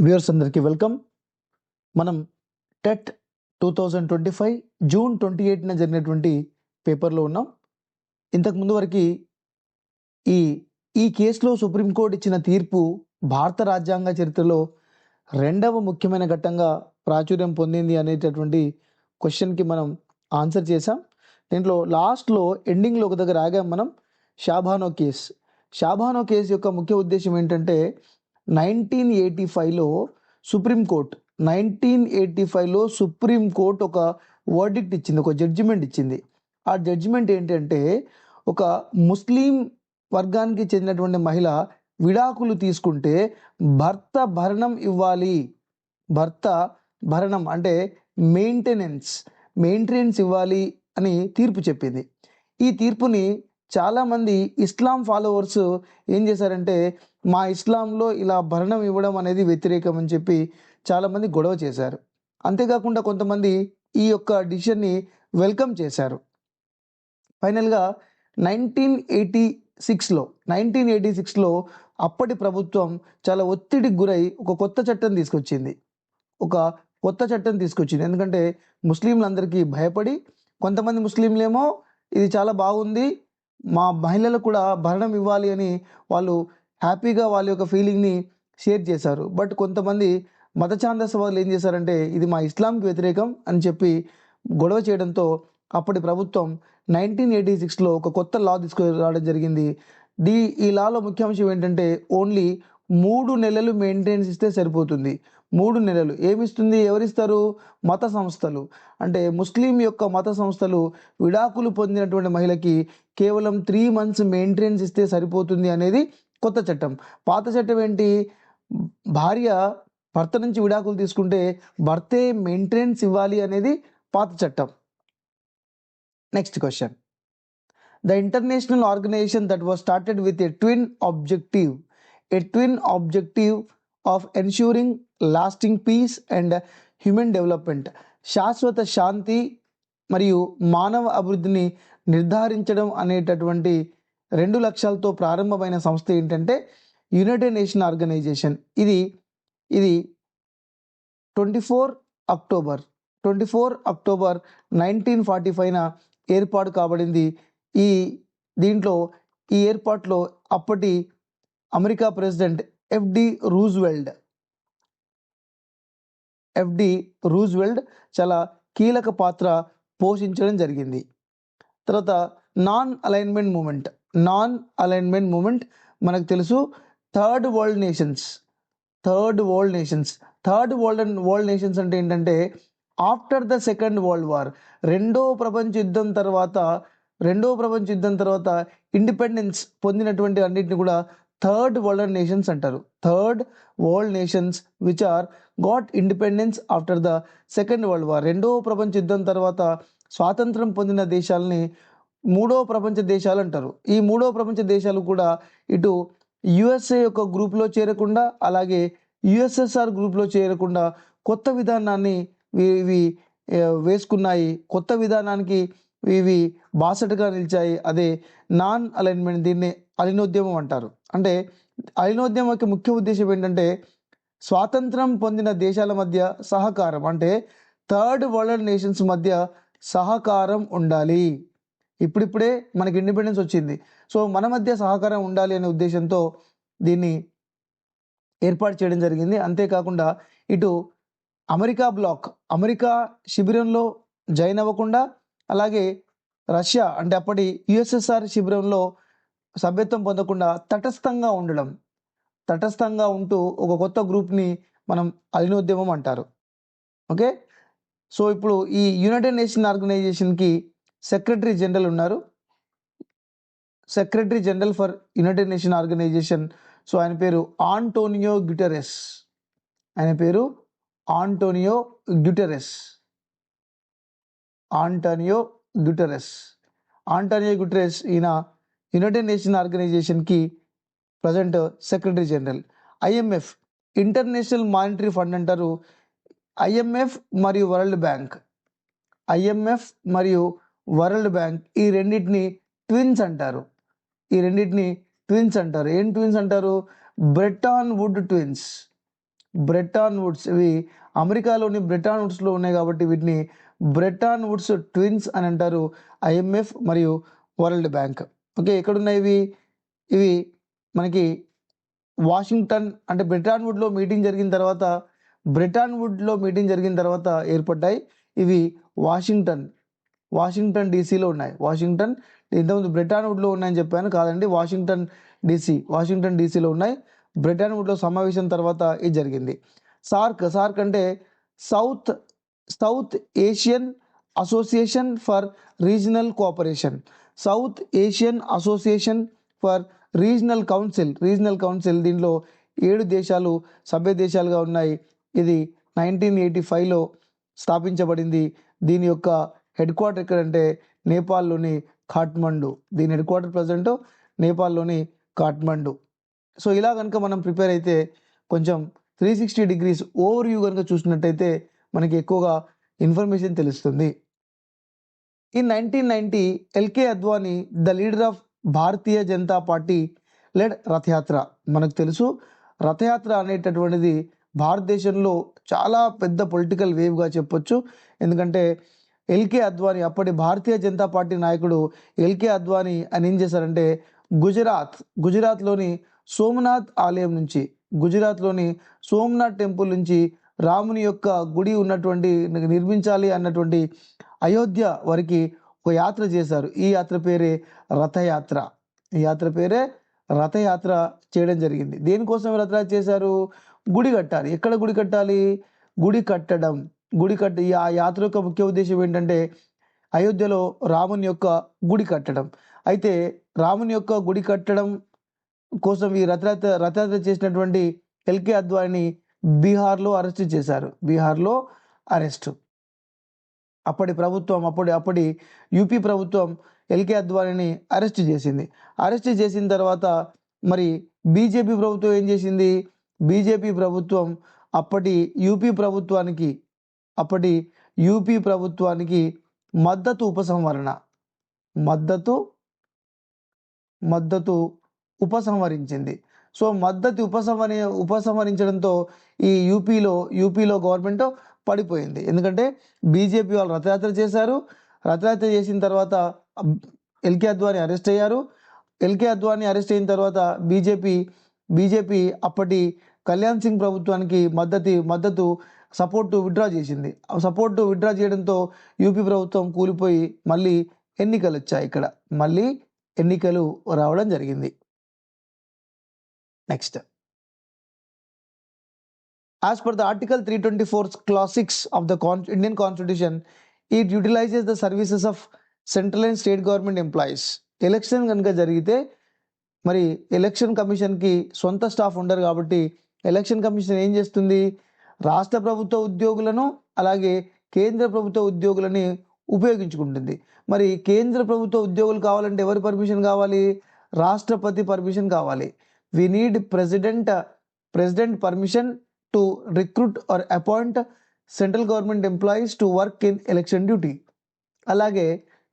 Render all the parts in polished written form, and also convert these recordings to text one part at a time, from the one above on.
Viewers అందరికీ welcome. మనం TET 2025 June 28న జరిగినటువంటి పేపర్లో ఉన్నాం. ఇంతకు ముందు వరకు ఈ ఈ కేసులో సుప్రీంకోర్టు ఇచ్చిన తీర్పు భారత రాజ్యాంగ చరిత్రలో రెండవ ముఖ్యమైన ఘట్టంగా ప్రాచుర్యం పొందింది అనేటటువంటి క్వశ్చన్కి మనం ఆన్సర్ చేసాం. దీంట్లో లాస్ట్లో ఎండింగ్లో ఒక దగ్గర ఆగాం మనం. షాబానో కేస్ యొక్క ముఖ్య ఉద్దేశం ఏంటంటే 1985లో సుప్రీంకోర్టు ఒక వర్డిక్ట్ ఇచ్చింది, ఒక జడ్జిమెంట్ ఇచ్చింది. ఆ జడ్జిమెంట్ ఏంటంటే ఒక ముస్లిం వర్గానికి చెందినటువంటి మహిళ విడాకులు తీసుకుంటే భర్త భరణం అంటే మెయింటెనెన్స్ ఇవ్వాలి అని తీర్పు చెప్పింది. ఈ తీర్పుని చాలామంది ఇస్లాం ఫాలోవర్స్ ఏం చేశారంటే మా ఇస్లాంలో ఇలా భరణం ఇవ్వడం అనేది వ్యతిరేకం అని చెప్పి చాలామంది గొడవ చేశారు. అంతేకాకుండా కొంతమంది ఈ యొక్క డిసిషన్ని వెల్కమ్ చేశారు. ఫైనల్గా 1986లో అప్పటి ప్రభుత్వం చాలా ఒత్తిడికి గురై ఒక కొత్త చట్టం తీసుకొచ్చింది. ఎందుకంటే ముస్లింలందరికీ భయపడి కొంతమంది ముస్లింలేమో ఇది చాలా బాగుంది, మా మహిళలకు కూడా భరణం ఇవ్వాలి అని వాళ్ళు హ్యాపీగా వాళ్ళ యొక్క ఫీలింగ్ని షేర్ చేశారు. బట్ కొంతమంది మత ఛాందస వాళ్ళు ఏం చేశారంటే ఇది మా ఇస్లాంకి వ్యతిరేకం అని చెప్పి గొడవ చేయడంతో అప్పటి ప్రభుత్వం 1986లో ఒక కొత్త లా తీసుకురావడం జరిగింది. ఈ లాలో ముఖ్యాంశం ఏంటంటే ఓన్లీ 3 నెలలు మెయింటెనెన్స్ ఇస్తే సరిపోతుంది. 3 నెలలు ఏమిస్తుంది? ఎవరిస్తారు? మత సంస్థలు. అంటే ముస్లిం యొక్క మత సంస్థలు విడాకులు పొందినటువంటి మహిళకి కేవలం 3 months మెయింటెనెన్స్ ఇస్తే సరిపోతుంది అనేది కొత్త చట్టం. పాత చట్టం ఏంటి? భార్య భర్త నుంచి విడాకులు తీసుకుంటే భర్తే మెయింటెనెన్స్ ఇవ్వాలి అనేది పాత చట్టం. Next question. The international organization that was started with a twin objective of ensuring lasting peace and human development, శాశ్వత శాంతి మరియు మానవ అభివృద్ధిని నిర్ధారించడం అనేటటువంటి 2 లక్ష్యాలతో ప్రారంభమైన సంస్థ ఏంటంటే యునైటెడ్ నేషన్ ఆర్గనైజేషన్. ఇది 24 అక్టోబర్ 1945న ఏర్పాటు కాబడింది. దీంట్లో ఈ ఏర్పాటులో అప్పటి అమెరికా ప్రెసిడెంట్ ఎఫ్డి రూజ్వెల్ట్ చాలా కీలక పాత్ర పోషించడం జరిగింది. తర్వాత నాన్ అలైన్మెంట్ మూమెంట్ మనకు తెలుసు. థర్డ్ వరల్డ్ నేషన్స్ అంటే ఏంటంటే after the second world war, రెండో ప్రపంచ యుద్ధం తర్వాత ఇండిపెండెన్స్ పొందినటువంటి అన్నిటిని కూడా థర్డ్ వరల్డ్ నేషన్స్ అంటారు. Third world nations which are got independence after the second world war, రెండో ప్రపంచ యుద్ధం తర్వాత స్వాతంత్రం పొందిన దేశాలని మూడో ప్రపంచ దేశాలు అంటారు. ఈ మూడో ప్రపంచ దేశాలు కూడా ఇటు యుఎస్ఏ యొక్క గ్రూప్లో చేరకుండా అలాగే యుఎస్ఎస్ఆర్ గ్రూప్లో చేరకుండా కొత్త విధానాన్ని ఇవి వేసుకున్నాయి. కొత్త విధానానికి ఇవి బాసటగా నిలిచాయి. అదే నాన్ అలైన్మెంట్, దీన్ని అలీనోద్యమం అంటారు. అంటే అలీనోద్యమం యొక్క ముఖ్య ఉద్దేశం ఏంటంటే స్వాతంత్రం పొందిన దేశాల మధ్య సహకారం, అంటే థర్డ్ వరల్డ్ నేషన్స్ మధ్య సహకారం ఉండాలి. ఇప్పుడిప్పుడే మనకి ఇండిపెండెన్స్ వచ్చింది, సో మన మధ్య సహకారం ఉండాలి అనే ఉద్దేశంతో దీన్ని ఏర్పాటు చేయడం జరిగింది. అంతేకాకుండా ఇటు అమెరికా శిబిరంలో జాయిన్ అవ్వకుండా అలాగే రష్యా అంటే అప్పటి యుఎస్ఎస్ఆర్ శిబిరంలో సభ్యత్వం పొందకుండా తటస్థంగా ఉంటూ ఒక కొత్త గ్రూప్ని మనం అలీనోద్యమం అంటారు. ఓకే, సో ఇప్పుడు ఈ యునైటెడ్ నేషన్ ఆర్గనైజేషన్కి సెక్రటరీ జనరల్ ఉన్నారు. Secretary general for united nation organization, so ఆయన పేరు ఆంటోనియో గ్యుటెరెస్. ఈయన యునైటెడ్ నేషన్ ఆర్గనైజేషన్కి present secretary general. IMF, international monetary fund అంటారు. ఐఎంఎఫ్ మరియు వరల్డ్ బ్యాంక్ ఈ రెండింటిని ట్విన్స్ అంటారు. ఏం ట్విన్స్ అంటారు? Bretton Wood twins. Bretton Woods. ఇవి అమెరికాలోని బ్రెటాన్ వుడ్స్లో ఉన్నాయి కాబట్టి వీటిని బ్రెటాన్ వుడ్స్ ట్విన్స్ అని అంటారు. ఐఎంఎఫ్ మరియు వరల్డ్ బ్యాంక్. ఓకే, ఎక్కడున్నాయి ఇవి? ఇవి మనకి వాషింగ్టన్ అంటే బ్రెటాన్ వుడ్లో మీటింగ్ జరిగిన తర్వాత ఏర్పడ్డాయి. ఇవి వాషింగ్టన్ డీసీలో ఉన్నాయి. ఇంతకుముందు బ్రెటాన్ వుడ్లో ఉన్నాయని చెప్పాను, కాదండి, వాషింగ్టన్ డీసీలో ఉన్నాయి. బ్రెటాన్ వుడ్లో సమావేశం తర్వాత ఇది జరిగింది. సార్క్ అంటే south Asian association for regional cooperation. South Asian association for regional council. దీనిలో 7 దేశాలు సభ్య దేశాలుగా ఉన్నాయి. ఇది 1985లో స్థాపించబడింది. దీని యొక్క హెడ్ క్వార్టర్ ఎక్కడంటే నేపాల్లోని ఖాట్మండు. దీని హెడ్ క్వార్టర్ ప్రజెంట్ నేపాల్లోని ఖాట్మండు. సో ఇలా కనుక మనం ప్రిపేర్ అయితే కొంచెం 360 డిగ్రీస్ ఓవర్ వ్యూ కనుక చూసినట్టయితే మనకి ఎక్కువగా ఇన్ఫర్మేషన్ తెలుస్తుంది. In 1990, L K Advani, the leader of Bharatiya Janata Party, led Rath Yatra. మనకు తెలుసు, రథయాత్ర అనేటటువంటిది భారతదేశంలో చాలా పెద్ద పొలిటికల్ వేవ్గా చెప్పొచ్చు. ఎందుకంటే ఎల్కే అద్వానీ, అప్పటి భారతీయ జనతా పార్టీ నాయకుడు ఎల్కే అద్వానీ అని ఏం చేశారంటే గుజరాత్లోని సోమనాథ్ టెంపుల్ నుంచి రాముని యొక్క గుడి నిర్మించాలి అన్నటువంటి అయోధ్య వరకు ఒక యాత్ర చేశారు. ఈ యాత్ర పేరే రథయాత్ర చేయడం జరిగింది. దేనికోసం రథయాత్ర చేశారు? గుడి కట్టాలి. ఎక్కడ గుడి కట్టాలి? ఆ యాత్ర యొక్క ముఖ్య ఉద్దేశం ఏంటంటే అయోధ్యలో రాముని యొక్క గుడి కట్టడం. అయితే రాముని యొక్క గుడి కట్టడం కోసం ఈ రథయాత్ర చేసినటువంటి ఎల్కే అద్వానీ బీహార్లో అరెస్ట్. అప్పటి యూపీ ప్రభుత్వం ఎల్కే అద్వానీని అరెస్ట్ చేసింది. అరెస్ట్ చేసిన తర్వాత మరి బీజేపీ ప్రభుత్వం ఏం చేసింది? బీజేపీ ప్రభుత్వం అప్పటి యూపీ ప్రభుత్వానికి మద్దతు ఉపసంహరించింది. సో ఉపసంహరించడంతో ఈ యూపీలో గవర్నమెంట్ పడిపోయింది. ఎందుకంటే బీజేపీ వాళ్ళు రథయాత్ర చేశారు. రథయాత్ర చేసిన తర్వాత ఎల్కే అద్వానీ అరెస్ట్ అయ్యారు. ఎల్కే అద్వానీ అరెస్ట్ అయిన తర్వాత బీజేపీ అప్పటి కళ్యాణ్ సింగ్ ప్రభుత్వానికి మద్దతు సపోర్టు విత్డ్రా చేసింది. సపోర్టు విత్డ్రా చేయడంతో యూపీ ప్రభుత్వం కూలిపోయి మళ్ళీ ఎన్నికలు వచ్చాయి. మళ్ళీ ఎన్నికలు రావడం జరిగింది. Next, as per the Article 324, Clause 6 of the Indian Constitution, it utilizes the services of central and state government employees. Election కనుక జరిగితే మరి ఎలక్షన్ కమిషన్కి సొంత స్టాఫ్ ఉండరు కాబట్టి ఎలక్షన్ కమిషన్ ఏం చేస్తుంది? రాష్ట్ర ప్రభుత్వ ఉద్యోగులను అలాగే కేంద్ర ప్రభుత్వ ఉద్యోగులని ఉపయోగించుకుంటుంది. మరి కేంద్ర ప్రభుత్వ ఉద్యోగులు కావాలంటే ఎవరి పర్మిషన్ కావాలి? రాష్ట్రపతి పర్మిషన్ కావాలి. We need president permission to recruit or appoint central government employees to work in election duty. అలాగే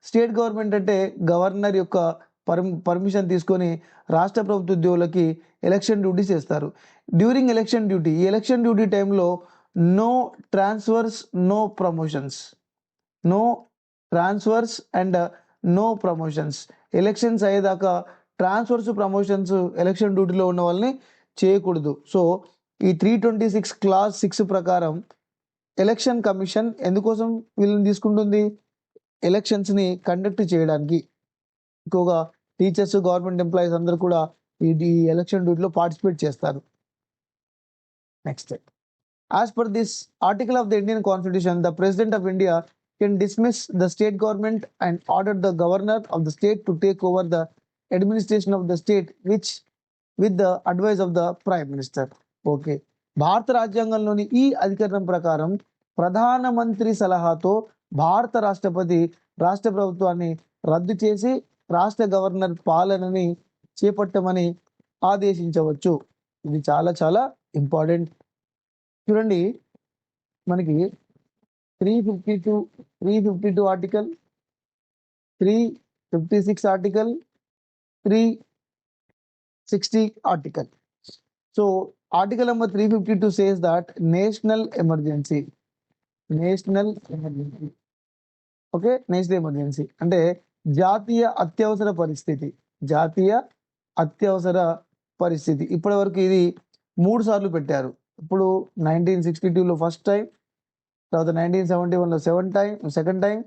స్టేట్ గవర్నమెంట్ అంటే గవర్నర్ యొక్క పర్మిషన్ తీసుకొని రాష్ట్ర ప్రభుత్వ ఉద్యోగులకి ఎలక్షన్ డ్యూటీ చేస్తారు. డ్యూరింగ్ ఎలక్షన్ డ్యూటీ, ఈ ఎలక్షన్ డ్యూటీ టైంలో no transfers and no promotions. Elections అయ్యేదాకా ట్రాన్స్ఫర్స్, ప్రమోషన్స్ ఎలక్షన్ డ్యూటీలో ఉన్న వాళ్ళని చేయకూడదు. సో ఈ 326 Clause 6 ప్రకారం ఎలక్షన్ కమిషన్ ఎందుకోసం వీళ్ళని తీసుకుంటుంది? ఎలక్షన్స్ని కండక్ట్ చేయడానికి. ఎక్కువగా టీచర్స్, గవర్నమెంట్ ఎంప్లాయీస్ అందరూ కూడా ఈ ఎలక్షన్ డ్యూటీలో పార్టిసిపేట్ చేస్తారు. Next, as per this article of the Indian constitution, the president of India can dismiss the state government and order the governor of the state to take over the administration of the state with the advice of the prime minister. Okay, భారత రాజ్యాంగంలోని ఈ అధికరణం ప్రకారం ప్రధానమంత్రి సలహాతో భారత రాష్ట్రపతి రాష్ట్ర ప్రభుత్వాన్ని రద్దు చేసి రాష్ట్ర గవర్నర్ పాలనని చేపట్టమని ఆదేశించవచ్చు. ఇది చాలా చాలా ఇంపార్టెంట్. చూడండి, మనకి 352 article, 356 article, 360 article. So article number 352 says that national emergency. National emergency. Okay, national emergency అంటే జాతీయ అత్యవసర పరిస్థితి. జాతీయ అత్యవసర పరిస్థితి. ఇప్పటి వరకు ఇది 3 సార్లు పెట్టారు. ఇప్పుడు 1962లో ఫస్ట్ టైం, తర్వాత 1971లో సెకండ్ టైం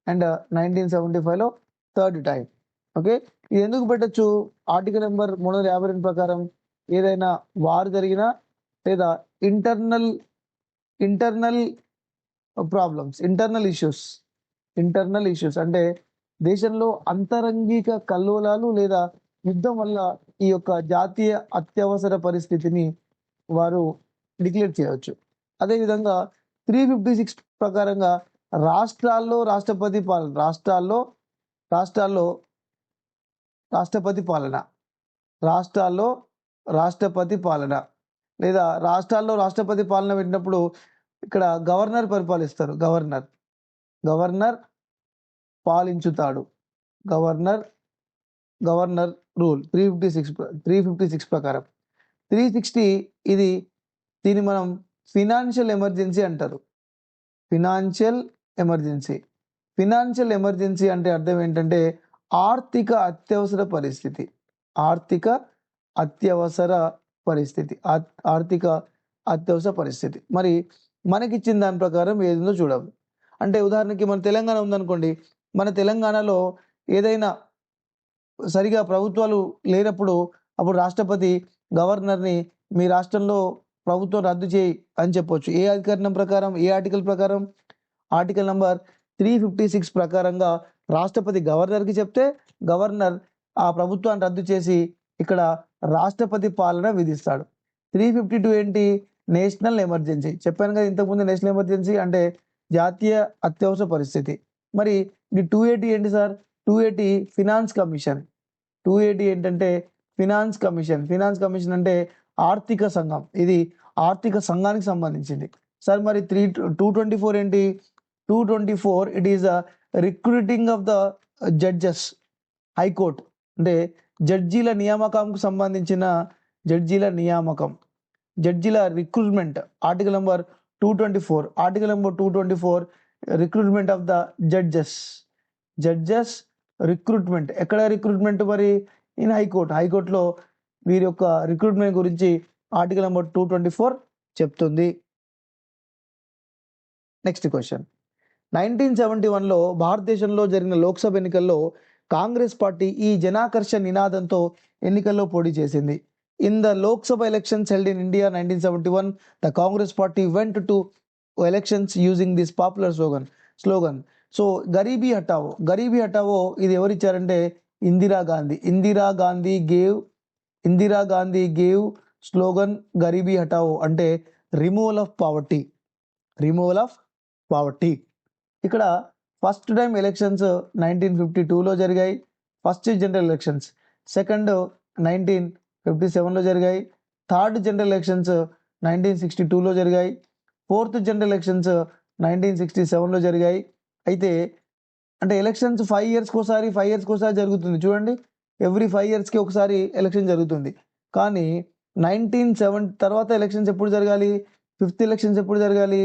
అండ్ 1975లో థర్డ్ టైం. ఓకే, ఇది ఎందుకు పెట్టచ్చు? ఆర్టికల్ నెంబర్ 352 ప్రకారం ఏదైనా వార్ జరిగినా లేదా ఇంటర్నల్ ప్రాబ్లమ్స్, ఇంటర్నల్ ఇష్యూస్ అంటే దేశంలో అంతరంగిక కల్లోలాలు లేదా యుద్ధం వల్ల ఈ యొక్క జాతీయ అత్యవసర పరిస్థితిని వారు డిక్లేర్ చేయవచ్చు. అదేవిధంగా 356 ప్రకారంగా రాష్ట్రాల్లో రాష్ట్రపతి పాలన, రాష్ట్రాల్లో రాష్ట్రపతి పాలన, రాష్ట్రాల్లో రాష్ట్రపతి పాలన లేదా రాష్ట్రాల్లో రాష్ట్రపతి పాలన పెట్టినప్పుడు ఇక్కడ గవర్నర్ పరిపాలిస్తారు. గవర్నర్ పాలించుతాడు. గవర్నర్ రూల్ 356 ప్రకారం. 360 దీన్ని మనం ఫినాన్షియల్ ఎమర్జెన్సీ అంటారు. ఫినాన్షియల్ ఎమర్జెన్సీ అంటే అర్థం ఏంటంటే ఆర్థిక అత్యవసర పరిస్థితి. ఆర్థిక అత్యవసర పరిస్థితి. మరి మనకిచ్చిన దాని ప్రకారం ఏదో చూడాలి. అంటే ఉదాహరణకి మన తెలంగాణ ఉందనుకోండి, మన తెలంగాణలో ఏదైనా సరిగా ప్రభుత్వాలు లేనప్పుడు అప్పుడు రాష్ట్రపతి గవర్నర్ని మీ రాష్ట్రంలో ప్రభుత్వం రద్దు చేయి అని చెప్పొచ్చు. ఏ అధికరణం ప్రకారం, ఏ ఆర్టికల్ ప్రకారం? ఆర్టికల్ నంబర్ 356 ప్రకారంగా రాష్ట్రపతి గవర్నర్కి చెప్తే గవర్నర్ ఆ ప్రభుత్వాన్ని రద్దు చేసి ఇక్కడ రాష్ట్రపతి పాలన విధిస్తాడు. 352 ఏంటి? National emergency. చెప్పాను కదా ఇంతకుముందు, నేషనల్ ఎమర్జెన్సీ అంటే జాతీయ అత్యవసర పరిస్థితి. మరి ఈ 280 ఏంటి సార్? 280 finance commission. 280 ఏంటంటే ఫినాన్స్ కమిషన్ అంటే ఆర్థిక సంఘం. ఇది ఆర్థిక సంఘానికి సంబంధించింది. సార్ మరి 224 ఏంటి? 224 it is recruiting of the judges, high court అంటే జడ్జీల నియామకంకు సంబంధించిన జడ్జీల recruitment. Article number 224 recruitment of the judges recruitment. ఎక్కడ రిక్రూట్మెంట్? మరి ఇన్ హైకోర్టులో వీరి యొక్క రిక్రూట్మెంట్ గురించి ఆర్టికల్ నెంబర్ 224 చెప్తుంది. Next question. 1971లో భారతదేశంలో జరిగిన లోక్సభ ఎన్నికల్లో కాంగ్రెస్ పార్టీ ఈ జనాకర్ష నినాదంతో ఎన్నికల్లో పోటీ చేసింది. In the Lok Sabha elections held in India 1971, the Congress party went to elections using this popular slogan. So గరీబీ హటావో ఇది ఎవరిచ్చారంటే ఇందిరా గాంధీ గేవ్ స్లోగన్ గరీబీ హటావో అంటే రిమూవల్ ఆఫ్ పావర్టీ. ఇక్కడ ఫస్ట్ టైం ఎలక్షన్స్ 1952లో జరిగాయి. First general elections. సెకండ్ 1957లో జరిగాయి. థర్డ్ జనరల్ ఎలక్షన్స్ 1962లో జరిగాయి. ఫోర్త్ జనరల్ ఎలక్షన్స్ 1967లో జరిగాయి. అయితే అంటే ఎలక్షన్స్ 5 ఇయర్స్కి ఒకసారి జరుగుతుంది. చూడండి, ఎవ్రీ 5 ఇయర్స్కి ఒకసారి ఎలక్షన్ జరుగుతుంది. కానీ 1970 తర్వాత ఎలక్షన్స్ ఎప్పుడు జరగాలి? ఫిఫ్త్ ఎలక్షన్స్ ఎప్పుడు జరగాలి?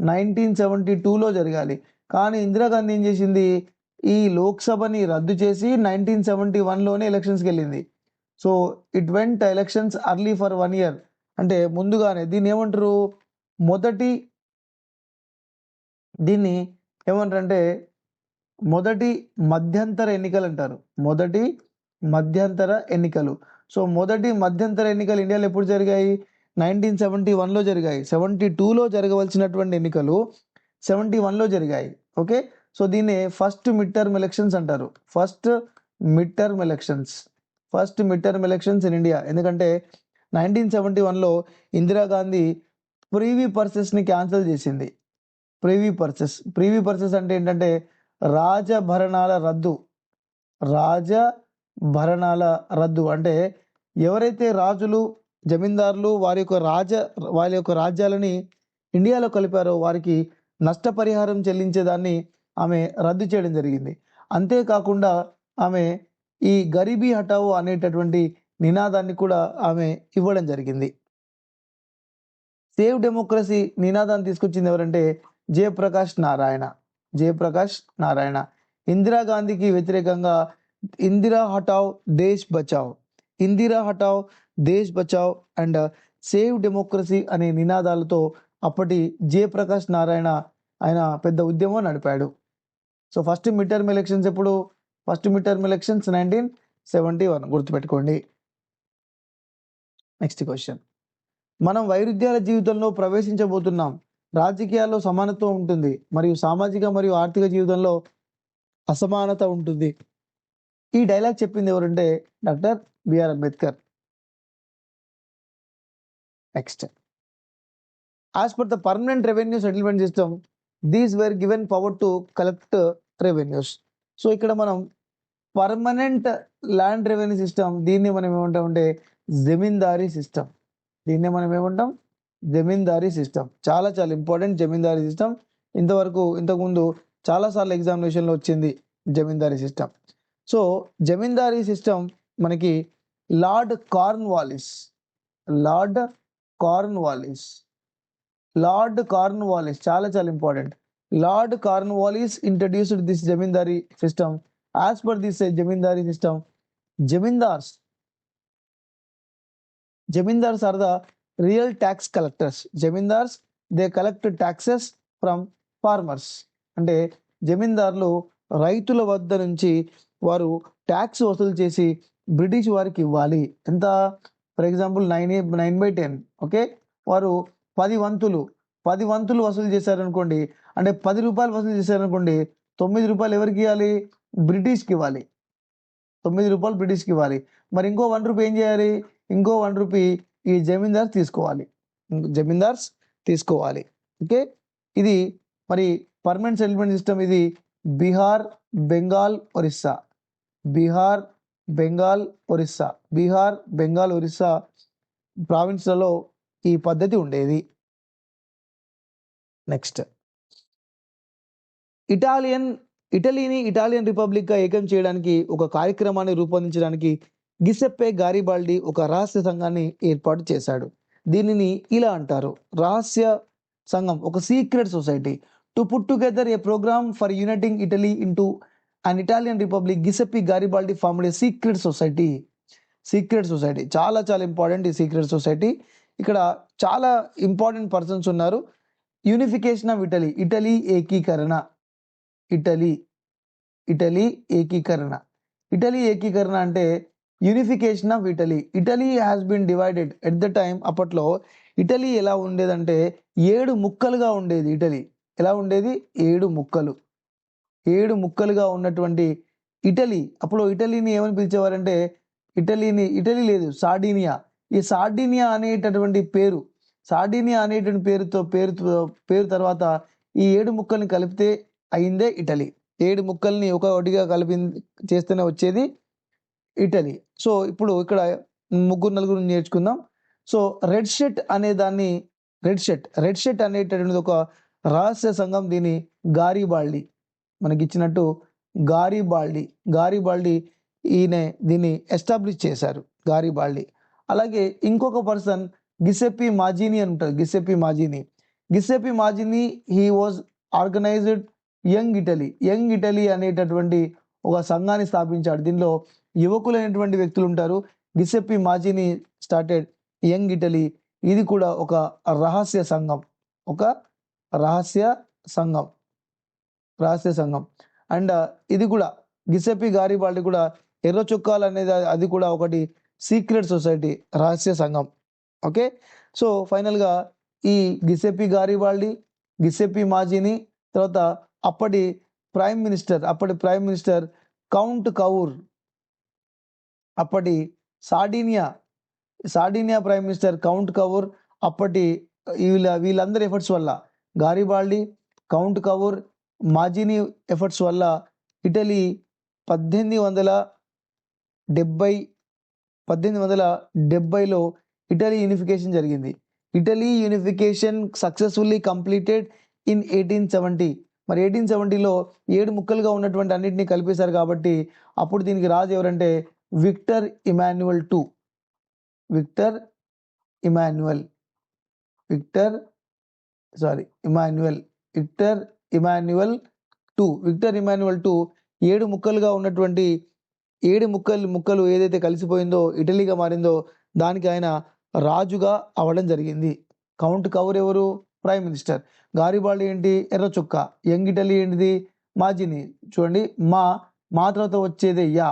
1972లో జరగాలి. కానీ ఇందిరాగాంధీ ఏం చేసింది? ఈ లోక్సభని రద్దు చేసి 1971లోనే ఎలక్షన్స్కి వెళ్ళింది. So it went elections early for 1 year. అంటే ముందుగానే దీన్ని ఏమంటారంటే మొదటి మధ్యంతర ఎన్నికలు అంటారు. సో మొదటి మధ్యంతర ఎన్నికలు ఇండియాలో ఎప్పుడు జరిగాయి? 1971లో జరిగాయి. 72లో జరగవలసినటువంటి ఎన్నికలు 71లో జరిగాయి. ఓకే, సో దీన్ని ఫస్ట్ మిడ్ టర్మ్ ఎలక్షన్స్ అంటారు. First mid term elections in India. ఎందుకంటే 1971లో ఇందిరాగాంధీ ప్రీవీ పర్సెస్ని క్యాన్సిల్ చేసింది. ప్రీవీ పర్సెస్ అంటే ఏంటంటే రాజభరణాల రద్దు అంటే ఎవరైతే రాజులు, జమీందారులు వారి యొక్క రాజ్యాలని ఇండియాలో కలిపారో వారికి నష్టపరిహారం చెల్లించేదాన్ని ఆమె రద్దు చేయడం జరిగింది. అంతేకాకుండా ఆమె ఈ గరీబీ హటావో అనేటటువంటి నినాదాన్ని కూడా ఆమె ఇవ్వడం జరిగింది. సేవ్ డెమోక్రసీ నినాదాన్ని తీసుకొచ్చింది ఎవరంటే జయప్రకాష్ నారాయణ. జయప్రకాష్ నారాయణ. ఇందిరాగాంధీకి వ్యతిరేకంగా ఇందిరా హటావ్ దేశ్ బచావ్, ఇందిరా హటావ్ దేశ్ బచావ్ అండ్ సేవ్ డెమోక్రసీ అనే నినాదాలతో అప్పటి జయప్రకాష్ నారాయణ ఆయన పెద్ద ఉద్యమం నడిపాడు. So first mid term elections ఎప్పుడు? ఫస్ట్ మిడ్ టర్మ్ ఎలక్షన్స్ 1971, గుర్తుపెట్టుకోండి. Next question. మనం వైరుధ్యాల జీవితంలో ప్రవేశించబోతున్నాం. రాజకీయాల్లో సమానత్వం ఉంటుంది మరియు సామాజిక మరియు ఆర్థిక జీవితంలో అసమానత ఉంటుంది. ఈ డైలాగ్ చెప్పింది ఎవరంటే doctor BR Ambedkar. Next, as per the permanent revenue settlement system these were given power to collect revenues. So ఇక్కడ మనం పర్మనెంట్ ల్యాండ్ రెవెన్యూ సిస్టమ్, దీన్ని మనం ఏమంటామంటే జమీందారీ సిస్టమ్. దీన్నే మనం ఏమంటాం? జమీందారీ సిస్టమ్. చాలా చాలా ఇంపార్టెంట్ జమీందారీ సిస్టమ్. ఇంతకుముందు చాలాసార్లు ఎగ్జామినేషన్లో వచ్చింది జమీందారీ సిస్టమ్. సో జమీందారీ సిస్టమ్ మనకి lord Cornwallis, lord Cornwallis, lord Cornwallis చాలా చాలా important. Lord Cornwallis introduced this zamindari system. As per this zamindari system, zamindars are the real tax collectors. Zamindars they collect taxes from farmers. అంటే జమీందారులు రైతుల వద్ద నుంచి వారు tax వసూలు చేసి బ్రిటిష్ వారికి ఇవ్వాలి. ఎంత? For example 9/10. ఓకే, వారు 10 వంతులు వసూలు చేశారనుకోండి, అంటే 10 రూపాయలు వసూలు చేశారనుకోండి, 9 రూపాయలు ఎవరికి ఇవ్వాలి? బ్రిటిష్కి ఇవ్వాలి. 9 రూపాయలు బ్రిటిష్కి ఇవ్వాలి. మరి ఇంకో 1 రూపీ ఏం చేయాలి? ఇంకో 1 రూపీ ఈ జమీందార్స్ తీసుకోవాలి. ఓకే, ఇది మరి పర్మనెంట్ సెటిల్మెంట్ సిస్టమ్. ఇది బీహార్, బెంగాల్, ఒరిస్సా, బీహార్, బెంగాల్, ఒరిస్సా ప్రావిన్స్లలో ఈ పద్ధతి ఉండేది. నెక్స్ట్, ఇటలీని ఇటాలియన్ రిపబ్లిక్గా ఏకం చేయడానికి ఒక కార్యక్రమాన్ని రూపొందించడానికి గిసెప్పే గారిబాల్డి ఒక రహస్య సంఘాన్ని ఏర్పాటు చేశాడు. దీనిని ఇలా అంటారు, రహస్య సంఘం, ఒక secret society. To put together a programme for uniting Italy into an Italian republic, Giuseppe Garibaldi formed a secret society. చాలా చాలా ఇంపార్టెంట్ ఈ సీక్రెట్ సొసైటీ. ఇక్కడ చాలా ఇంపార్టెంట్ పర్సన్స్ ఉన్నారు. యూనిఫికేషన్ ఆఫ్ ఇటలీ, ఇటలీ ఏకీకరణ, ఇటలీ ఏకీకరణ అంటే unification of Italy. Italy has been divided at the time. అప్పట్లో ఇటలీ ఎలా ఉండేదంటే 7 ముక్కలుగా ఉండేది. ఇటలీ ఎలా ఉండేది? 7 ముక్కలుగా ఉన్నటువంటి ఇటలీ. అప్పుడు ఇటలీని ఏమని పిలిచేవారంటే ఇటలీ లేదు, సార్డినియా. ఈ సార్డినియా అనేటటువంటి పేరు పేరు తర్వాత ఈ 7 ముక్కల్ని కలిపితే అయిందే ఇటలీ. 7 ముక్కల్ని ఒకటిగా చేస్తేనే వచ్చేది ఇటలీ. సో ఇప్పుడు ఇక్కడ 3-4 నేర్చుకుందాం. సో రెడ్ షర్ట్ అనేటటువంటిది ఒక రహస్య సంఘం. దీని గారిబాల్డి మనకి ఇచ్చినట్టు గారిబాల్డి ఈయన దీన్ని ఎస్టాబ్లిష్ చేశారు, గారిబాల్డి. అలాగే ఇంకొక పర్సన్ గిసెప్పి మాజిని అని ఉంటారు. Giuseppe Mazzini he was organized Young Italy అనేటటువంటి ఒక సంఘాన్ని స్థాపించాడు. దీనిలో యువకులైనటువంటి వ్యక్తులు ఉంటారు. Giuseppe Mazzini started Young Italy. ఇది కూడా ఒక రహస్య సంఘం. అండ్ ఇది కూడా గిసెప్పి గారిబాల్డి కూడా ఎర్ర చొక్కాలు అనేది అది కూడా ఒకటి సీక్రెట్ సొసైటీ, రహస్య సంఘం. ఓకే, సో ఫైనల్గా ఈ గిసెప్పి గారిబాల్డి, గిసెప్పి మాజిని, తర్వాత అప్పటి ప్రైమ్ మినిస్టర్ కౌంట్ కౌర్, అప్పటి Sardinia prime minister count Kaur. అప్పటి వీళ్ళందరి ఎఫర్ట్స్ వల్ల, గారిబాల్డి, కౌంట్ కౌర్, మాజిని ఎఫర్ట్స్ వల్ల ఇటలీ 1870లో ఇటలీ యూనిఫికేషన్ జరిగింది. Italy unification successfully completed in 1870. మరి 1870లో 7 ముక్కలుగా ఉన్నటువంటి అన్నింటినీ కలిపేశారు కాబట్టి అప్పుడు దీనికి రాజు ఎవరంటే Victor Emmanuel. Victor Emmanuel Victor Emmanuel Victor Emmanuel 2 7 ముక్కలుగా ఉన్నటువంటి 7 ముక్కలు ఏదైతే కలిసిపోయిందో ఇటలీగా మారిందో దానికి ఆయన రాజుగా అవ్వడం జరిగింది. కౌంట్ కవర్ ఎవరు? Prime minister. గారిబాల్డి ఏంటి? ఎర్ర చొక్కా. యంగ్ ఇటలీ ఏంటిది? మాజిని. చూడండి, మా తర్వాత వచ్చేదే యా.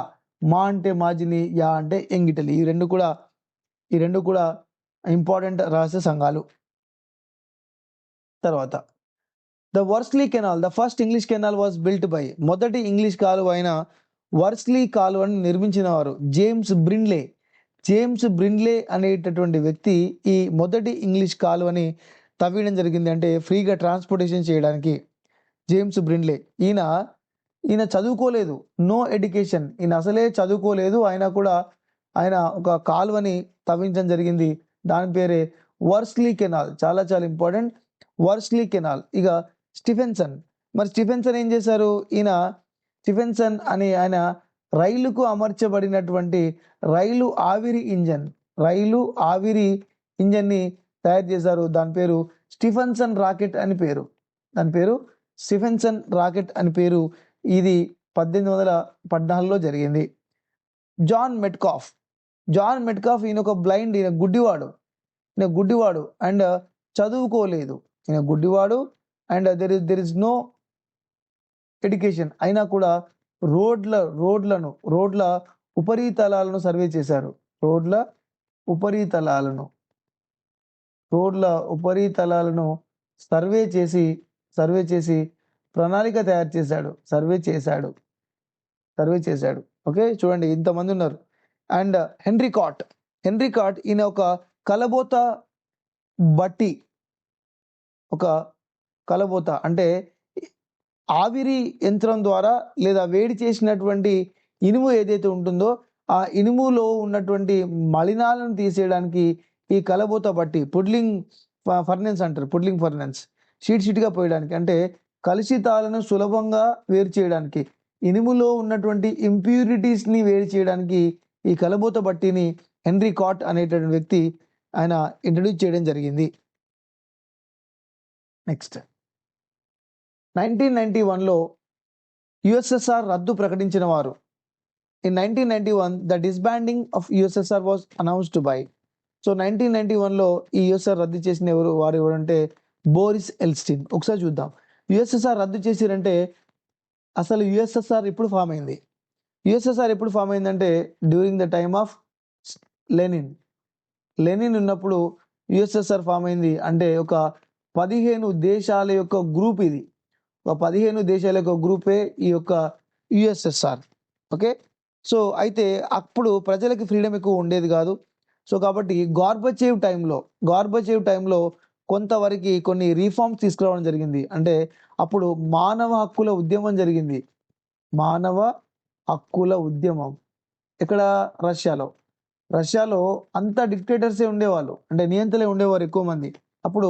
మా అంటే మాజిని, యా అంటే యంగ్ ఇటలీ. ఈ రెండు కూడా ఇంపార్టెంట్ రహస్య సంఘాలు. తర్వాత the Worsley canal, the first English canal was built by, మొదటి ఇంగ్లీష్ కాలువ అయిన వర్స్లీ కాలువను నిర్మించిన వారు జేమ్స్ బ్రిన్లే అనేటటువంటి వ్యక్తి ఈ మొదటి ఇంగ్లీష్ కాలువని తవ్వడం జరిగింది. అంటే ఫ్రీగా ట్రాన్స్పోర్టేషన్ చేయడానికి. జేమ్స్ బ్రిన్లే ఈయన చదువుకోలేదు, నో ఎడ్యుకేషన్, ఈయన అసలే చదువుకోలేదు. అయినా కూడా ఆయన ఒక కాలువని తవ్వించడం జరిగింది. దాని పేరే వర్స్లీ కెనాల్. చాలా చాలా ఇంపార్టెంట్, వర్స్లీ కెనాల్. ఇక స్టిఫెన్సన్ ఏం చేశారు? స్టిఫెన్సన్ అని ఆయన రైలుకు అమర్చబడినటువంటి రైలు ఆవిరి ఇంజన్ని తయారు చేశారు. దాని పేరు స్టిఫెన్సన్ రాకెట్ అని పేరు. ఇది 1814లో జరిగింది. జాన్ మెట్కాఫ్ ఈయన ఒక బ్లైండ్, ఈయన గుడ్డివాడు అండ్ చదువుకోలేదు. ఈయన గుడ్డివాడు and there is no education. అయినా కూడా రోడ్ల ఉపరితలాలను సర్వే చేశారు. రోడ్ల ఉపరితలాలను సర్వే చేసి ప్రణాళిక తయారు చేశాడు. సర్వే చేశాడు. ఓకే, చూడండి ఇంతమంది ఉన్నారు. అండ్ హెన్రీ కాట్ ఈయన ఒక కలబోత బట్టి, అంటే ఆవిరి యంత్రం ద్వారా లేదా వేడి చేసినటువంటి ఇనుము ఏదైతే ఉంటుందో ఆ ఇనుములో ఉన్నటువంటి మలినాలను తీసేయడానికి ఈ కలబోత బట్టి, పుడ్లింగ్ ఫర్నెన్స్ అంటారు. పుడ్లింగ్ ఫర్నెన్స్ షీట్గా పోయడానికి, అంటే కలుషితాలను సులభంగా వేరు చేయడానికి, ఇనుములో ఉన్నటువంటి ఇంప్యూరిటీస్ని వేరు చేయడానికి ఈ కలబోత బట్టిని హెన్రీ కాట్ అనేటటువంటి వ్యక్తి ఆయన ఇంట్రడ్యూస్ చేయడం జరిగింది. నెక్స్ట్ 1991లో యుఎస్ఎస్ఆర్ రద్దు ప్రకటించిన వారు. In 1991 the disbanding of USSR was announced by. So 1991లో ఈ యుఎస్ఆర్ రద్దు చేసిన వారు ఎవరంటే బోరిస్ ఎల్స్టీన్. ఒకసారి చూద్దాం, యుఎస్ఎస్ఆర్ రద్దు చేసిరంటే అసలు యుఎస్ఎస్ఆర్ ఎప్పుడు ఫామ్ అయింది? అంటే during the time of Lenin ఉన్నప్పుడు యుఎస్ఎస్ఆర్ ఫామ్ అయింది. అంటే ఒక 15 దేశాల యొక్క గ్రూప్ ఇది. ఒక 15 దేశాల యొక్క గ్రూపే ఈ యొక్క యుఎస్ఎస్ఆర్. ఓకే, సో అయితే అప్పుడు ప్రజలకి ఫ్రీడమ్ ఎక్కువ ఉండేది కాదు. సో కాబట్టి గార్బచేవ్ టైంలో కొంతవరకు కొన్ని రిఫార్మ్స్ తీసుకురావడం జరిగింది. అంటే అప్పుడు మానవ హక్కుల ఉద్యమం ఇక్కడ రష్యాలో అంతా డిక్టేటర్సే ఉండేవాళ్ళు, అంటే నియంతలే ఉండేవారు ఎక్కువ మంది. అప్పుడు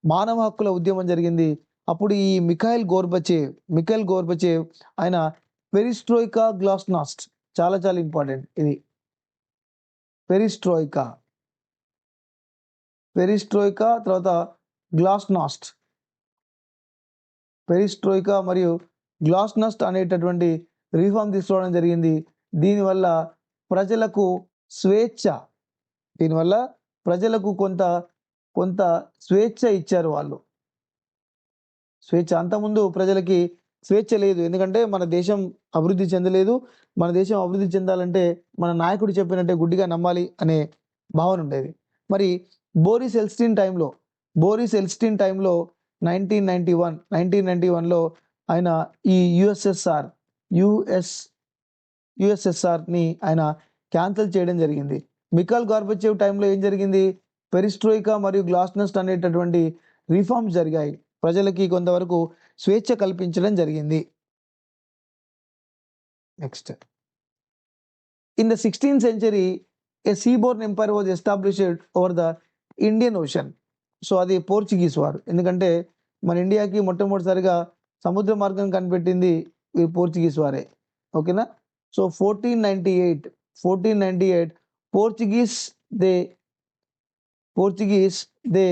మానవ హక్కుల ఉద్యమం జరిగింది. అప్పుడు ఈ మిఖాయిల్ గోర్బచేవ్ ఆయన పెరిస్ట్రోయికా గ్లాస్నాస్ట్, చాలా చాలా ఇంపార్టెంట్ ఇది. పెరిస్ట్రోయికా తర్వాత గ్లాస్నాస్ట్, పెరిస్ట్రోయికా మరియు గ్లాస్నాస్ట్ అనేటటువంటి రిఫార్మ్ తీసుకోవడం జరిగింది. దీనివల్ల ప్రజలకు కొంత స్వేచ్ఛ ఇచ్చారు వాళ్ళు. అంతకుముందు ప్రజలకి స్వేచ్ఛ లేదు, ఎందుకంటే మన దేశం అభివృద్ధి చెందలేదు. మన దేశం అభివృద్ధి చెందాలంటే మన నాయకుడు చెప్పినట్టే గుడ్డిగా నమ్మాలి అనే భావన ఉండేది. మరి బోరిస్ ఎల్స్టీన్ టైంలో 1991లో ఆయన ఈ యుఎస్ఎస్ఆర్ని ఆయన క్యాన్సిల్ చేయడం జరిగింది. మిఖాయిల్ గోర్బచేవ్ టైంలో ఏం జరిగింది? పెరిస్ట్రోయికా మరియు గ్లాస్నాస్ట్ అనేటటువంటి రిఫార్మ్స్ జరిగాయి. ప్రజలకి కొంతవరకు స్వేచ్ఛ కల్పించడం జరిగింది. Next, in the 16th century a seaborne empire was established over the Indian Ocean. So అది పోర్చుగీస్ వారు, ఎందుకంటే మన ఇండియాకి మొట్టమొదటిసారిగా సముద్ర మార్గం కనిపెట్టింది ఈ పోర్చుగీస్ వారే. ఓకేనా? So 1498 Portuguese they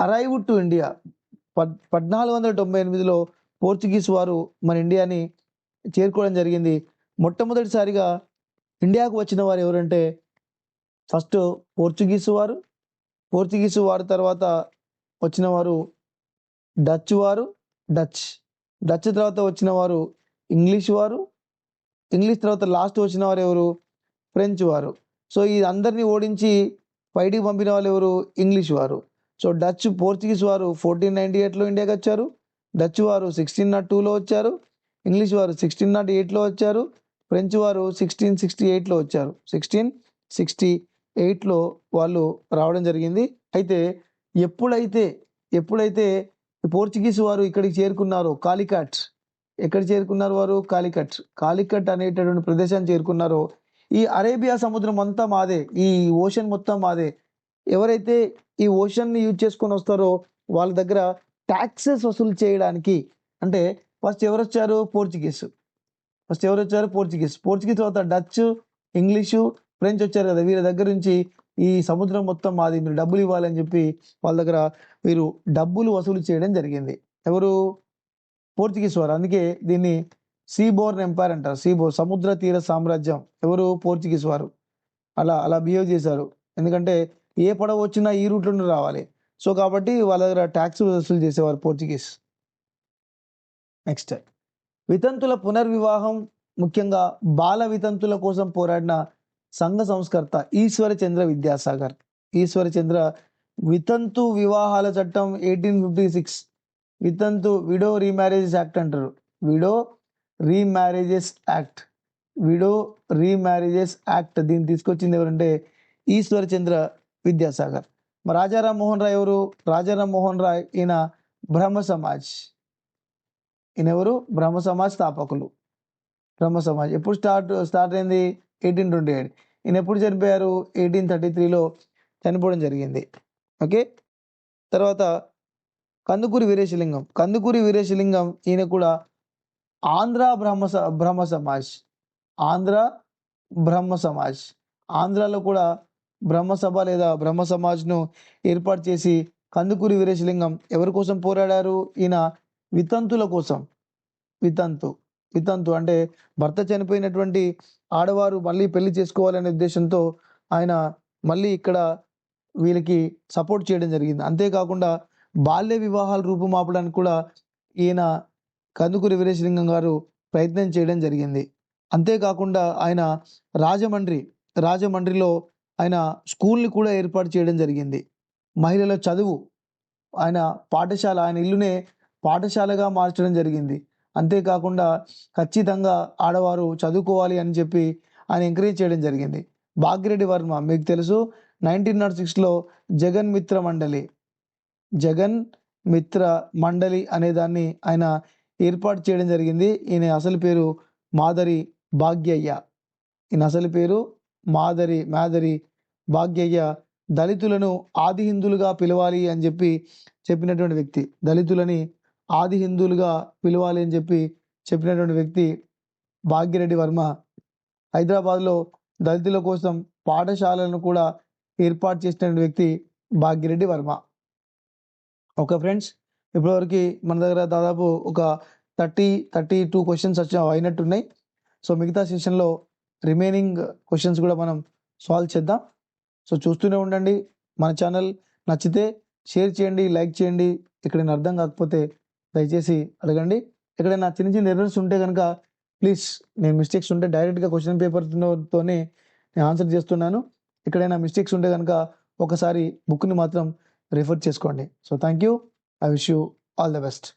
arrived to India 1498లో పోర్చుగీస్ వారు మన ఇండియాని చేరుకోవడం జరిగింది. మొట్టమొదటిసారిగా ఇండియాకు వచ్చిన వారు ఎవరంటే ఫస్ట్ పోర్చుగీసు వారు తర్వాత వచ్చిన వారు డచ్ వారు, డచ్ డచ్ తర్వాత వచ్చిన వారు ఇంగ్లీష్ తర్వాత లాస్ట్ వచ్చిన వారు ఎవరు, ఫ్రెంచ్ వారు. సో ఈ అందరినీ ఓడించి బయటికి పంపిన వాళ్ళు ఎవరు, ఇంగ్లీష్ వారు. సో పోర్చుగీస్ వారు 1498లో ఇండియాకి వచ్చారు, డచ్ వారు 1602లో వచ్చారు, ఇంగ్లీష్ వారు 1608లో వచ్చారు, ఫ్రెంచ్ వారు 1668లో వచ్చారు. 1668లో వాళ్ళు రావడం జరిగింది. అయితే ఎప్పుడైతే పోర్చుగీస్ వారు ఇక్కడికి చేరుకున్నారో ఎక్కడ చేరుకున్నారు వారు, కాలికట్ అనేటటువంటి ప్రదేశాన్ని చేరుకున్నారో ఈ అరేబియా సముద్రం అంతా మాదే, ఈ ఓషన్ మొత్తం మాదే. ఎవరైతే ఈ ఓషన్ని యూజ్ చేసుకొని వస్తారో వాళ్ళ దగ్గర ట్యాక్సెస్ వసూలు చేయడానికి, అంటే ఫస్ట్ ఎవరు వచ్చారు, పోర్చుగీస్ తర్వాత డచ్, ఇంగ్లీషు, ఫ్రెంచ్ వచ్చారు కదా. వీళ్ళ దగ్గర నుంచి ఈ సముద్రం మొత్తం మాది, మీరు డబ్బులు ఇవ్వాలని చెప్పి వాళ్ళ దగ్గర వీరు డబ్బులు వసూలు చేయడం జరిగింది. ఎవరు, పోర్చుగీస్ వారు. అందుకే దీన్ని సీబోర్న్ ఎంపైర్ అంటారు. సముద్ర తీర సామ్రాజ్యం. ఎవరు, పోర్చుగీస్ వారు. అలా బిహేవ్ చేశారు. ఎందుకంటే ఏ పడవ వచ్చినా ఈ రూట్లోనే రావాలి. సో కాబట్టి వాళ్ళ దగ్గర ట్యాక్స్ వసూలు చేసేవారు పోర్చుగీస్. నెక్స్ట్, వితంతుల పునర్వివాహం, ముఖ్యంగా బాల వితంతుల కోసం పోరాడిన సంఘ సంస్కర్త ఈశ్వరచంద్ర విద్యాసాగర్. వితంతు వివాహాల చట్టం 1856, విడో రీమ్యారేజెస్ యాక్ట్ అంటారు. విడో రీమ్యారేజెస్ యాక్ట్ దీన్ని తీసుకొచ్చింది ఎవరంటే ఈశ్వరచంద్ర విద్యాసాగర్. రాజారాం మోహన్ రాయ్ ఎవరు, ఈయన బ్రహ్మ సమాజ్. బ్రహ్మ సమాజ్ స్థాపకులు. ఎప్పుడు స్టార్ట్ అయింది, 1828. ఈయన ఎప్పుడు చనిపోయారు, 1833లో చనిపోవడం జరిగింది. ఓకే. తర్వాత కందుకూరి వీరేశలింగం, ఈయన కూడా ఆంధ్ర బ్రహ్మ సమాజ్. ఆంధ్రాలో కూడా బ్రహ్మసభ లేదా బ్రహ్మ సమాజ్ను ఏర్పాటు చేసి కందుకూరి వీరేశలింగం ఎవరి కోసం పోరాడారు, ఈయన వితంతుల కోసం. వితంతు అంటే భర్త చనిపోయినటువంటి ఆడవారు మళ్ళీ పెళ్లి చేసుకోవాలనే ఉద్దేశంతో ఆయన మళ్ళీ ఇక్కడ వీళ్ళకి సపోర్ట్ చేయడం జరిగింది. అంతేకాకుండా బాల్య వివాహాలు రూపుమాపడానికి కూడా ఈయన కందుకూరి వీరేశలింగం గారు ప్రయత్నం చేయడం జరిగింది. అంతేకాకుండా ఆయన రాజమండ్రిలో ఆయన స్కూల్ని కూడా ఏర్పాటు చేయడం జరిగింది. మహిళల చదువు, ఆయన ఇల్లునే పాఠశాలగా మార్చడం జరిగింది. అంతేకాకుండా ఖచ్చితంగా ఆడవారు చదువుకోవాలి అని చెప్పి ఆయన ఎంకరేజ్ చేయడం జరిగింది. భాగ్యరెడ్డి వర్మ మీకు తెలుసు, 1906లో జగన్ మిత్ర మండలి అనే దాన్ని ఆయన ఏర్పాటు చేయడం జరిగింది. ఈయన అసలు పేరు మాదరి భాగ్యయ్య. దళితులను ఆది హిందువులుగా పిలవాలి అని చెప్పినటువంటి వ్యక్తి. చెప్పినటువంటి వ్యక్తి భాగ్యరెడ్డి వర్మ. హైదరాబాద్లో దళితుల కోసం పాఠశాలను కూడా ఏర్పాటు చేసినటువంటి వ్యక్తి భాగ్యరెడ్డి వర్మ. ఓకే ఫ్రెండ్స్, ఇప్పటివరకు మన దగ్గర దాదాపు ఒక 32 క్వశ్చన్స్ అయినట్టున్నాయి. సో మిగతా సెషన్లో రిమైనింగ్ క్వశ్చన్స్ కూడా మనం సాల్వ్ చేద్దాం. సో చూస్తూనే ఉండండి. మన ఛానల్ నచ్చితే షేర్ చేయండి, లైక్ చేయండి. ఎక్కడైనా అర్థం కాకపోతే దయచేసి అడగండి. ఎక్కడైనా చిన్న ఎర్రర్స్ ఉంటే కనుక ప్లీజ్, నేను మిస్టేక్స్ ఉంటే డైరెక్ట్గా క్వశ్చన్ పేపర్తోనే నేను ఆన్సర్ చేస్తున్నాను. ఎక్కడైనా మిస్టేక్స్ ఉంటే కనుక ఒకసారి బుక్ని మాత్రం రిఫర్ చేసుకోండి. So thank you. I wish you all the best.